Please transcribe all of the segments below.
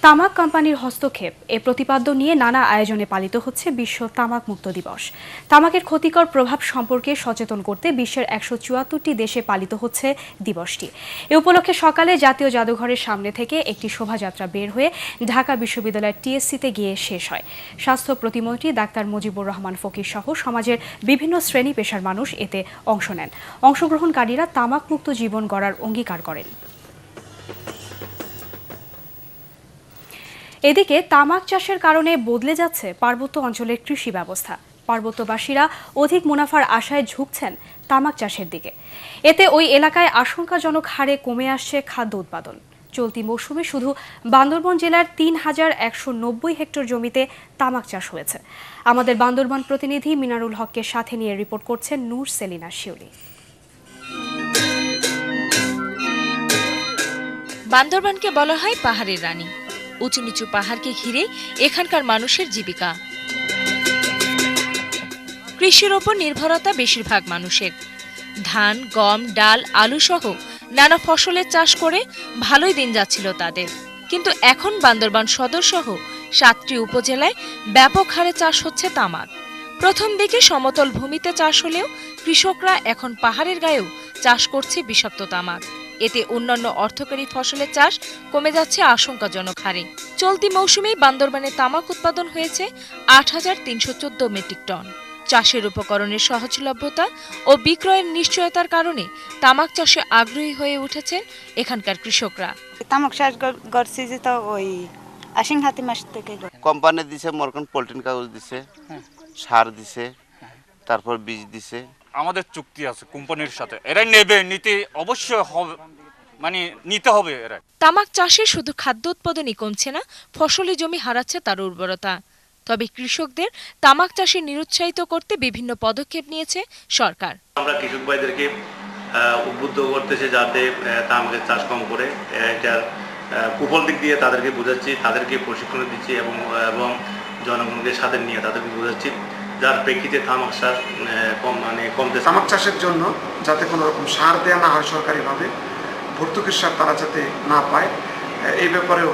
তামাক কোম্পানির হস্তক্ষেপ এ প্রতিপাদ্য নিয়ে নানা আয়োজনে পালিত হচ্ছে বিশ্ব তামাক মুক্ত দিবস। তামাকের ক্ষতিকর প্রভাব সম্পর্কে সচেতন করতে বিশ্বের ১৭৪টি দেশে পালিত হচ্ছে দিবসটি। এ উপলক্ষে সকালে জাতীয় জাদুঘরের সামনে থেকে একটি শোভাযাত্রা বের হয়ে ঢাকা বিশ্ববিদ্যালয়ের টিএসসিতে গিয়ে শেষ হয়। স্বাস্থ্য প্রতিমন্ত্রী ডাক্তার মুজিবুর রহমান ফকির সহ সমাজের বিভিন্ন শ্রেণী পেশার মানুষ এতে অংশ নেন। অংশগ্রহণকারীরা তামাক মুক্ত জীবন গড়ার অঙ্গীকার করেন। এদিকে তামাক চাষের কারণে বদলে যাচ্ছে পার্বত্য অঞ্চলের কৃষি ব্যবস্থা। পার্বত্যবাসীরা অধিক মুনাফার আশায় ঝুঁকছেন তামাক চাষের দিকে। এতে ওই এলাকায় আশঙ্কাজনক হারে কমে আসছে খাদ্য উৎপাদন। চলতি মৌসুমে শুধু বান্দরবান জেলার ৩,১৯০ হেক্টর জমিতে তামাক চাষ হয়েছে। আমাদের বান্দরবান প্রতিনিধি মিনারুল হককে সাথে নিয়ে রিপোর্ট করছেন নূর সেলিনা শিউলি। বান্দরবানকে বলা হয় পাহাড়ের রানী। উঁচু নিচু পাহাড়কে ঘিরে এখানকার মানুষের জীবিকা। কৃষির ওপর নির্ভরতা বেশিরভাগ মানুষের। ধান, গম, ডাল, আলু সহ নানা ফসলের চাষ করে ভালোই দিন যাচ্ছিল তাদের। কিন্তু এখন বান্দরবান সদর সহ ৭টি উপজেলায় ব্যাপক হারে চাষ হচ্ছে তামাক। প্রথম দিকে সমতল ভূমিতে চাষ হলেও কৃষকরা এখন পাহাড়ের গায়েও চাষ করছে বিষাক্ত তামাক। এতে অন্যান্য অর্থকরী ফসলের চাষ কমে যাচ্ছে আশঙ্কাজনক হারে। চলতি মৌসুমেই বান্দরবানে তামাক উৎপাদন হয়েছে ৮,৩১৪ মেট্রিক টন। চাষের উপকরণের সহজলভ্যতা ও বিক্রয়ের নিশ্চয়তার কারণে তামাক চাষে আগ্রহী হয়ে উঠেছেন এখানকার কৃষকরা। তামাক চাষ করছি যে তো ওই আশ্বিন কাতি মাস থেকে। কোম্পানি দিছে, মরকন পলিথিন কাগজ দিছে, সার দিছে, তারপর বীজ দিছে। আমাদের চুক্তি আছে কোম্পানির সাথে, এরাই নেবে, নিতে অবশ্যই হবে, মানে নিতে হবে এরা। তামাক চাষে শুধু খাদ্য উৎপাদনই কমছে না, ফসলি জমি হারাচ্ছে তার উর্বরতা। তবে কৃষকদের তামাক চাষে নিরুৎসাহিত করতে বিভিন্ন পদক্ষেপ নিয়েছে সরকার। আমরা কৃষক ভাইদেরকে উদ্বুদ্ধ করতেছি যাতে তামাকের চাষ কম করে, এটার কুফল দিক দিয়ে তাদেরকে বোঝাচ্ছি, তাদেরকে প্রশিক্ষণ দিচ্ছি এবং জনগণকে সাথে নিয়ে তাদেরকে বোঝাচ্ছি, যার প্রেক্ষিতে তামাক চাষ কমতে। তামাক চাষের জন্য যাতে কোনো রকম সার দেওয়া না হয় সরকারিভাবে, ভর্তুকির সার তারা যাতে না পায়, এই ব্যাপারেও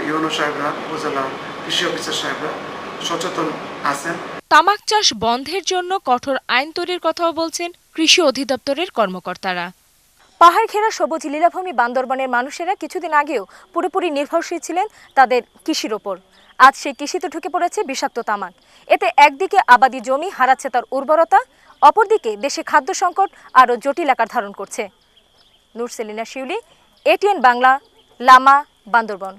ইউনো সাহেবরা, উপজেলা কৃষি অফিসার সাহেবরা সচেতন আছেন। তামাক চাষ বন্ধের জন্য কঠোর আইন তৈরির কথাও বলছেন কৃষি অধিদপ্তরের কর্মকর্তারা। পাহাড় ঘেরা সবুজ লীলাভূমি বান্দরবানের মানুষেরা কিছুদিন আগেও পুরোপুরি নির্ভরশীল ছিলেন তাদের কৃষির ওপর। আজ সেই কৃষিতে ঢুকে পড়েছে বিষাক্ত তামাক। এতে একদিকে আবাদি জমি হারাচ্ছে তার উর্বরতা, অপরদিকে দেশে খাদ্য সংকট আরও জটিল আকার ধারণ করছে। নূর সেলিনা শিউলি, এটিএন বাংলা, লামা, বান্দরবান।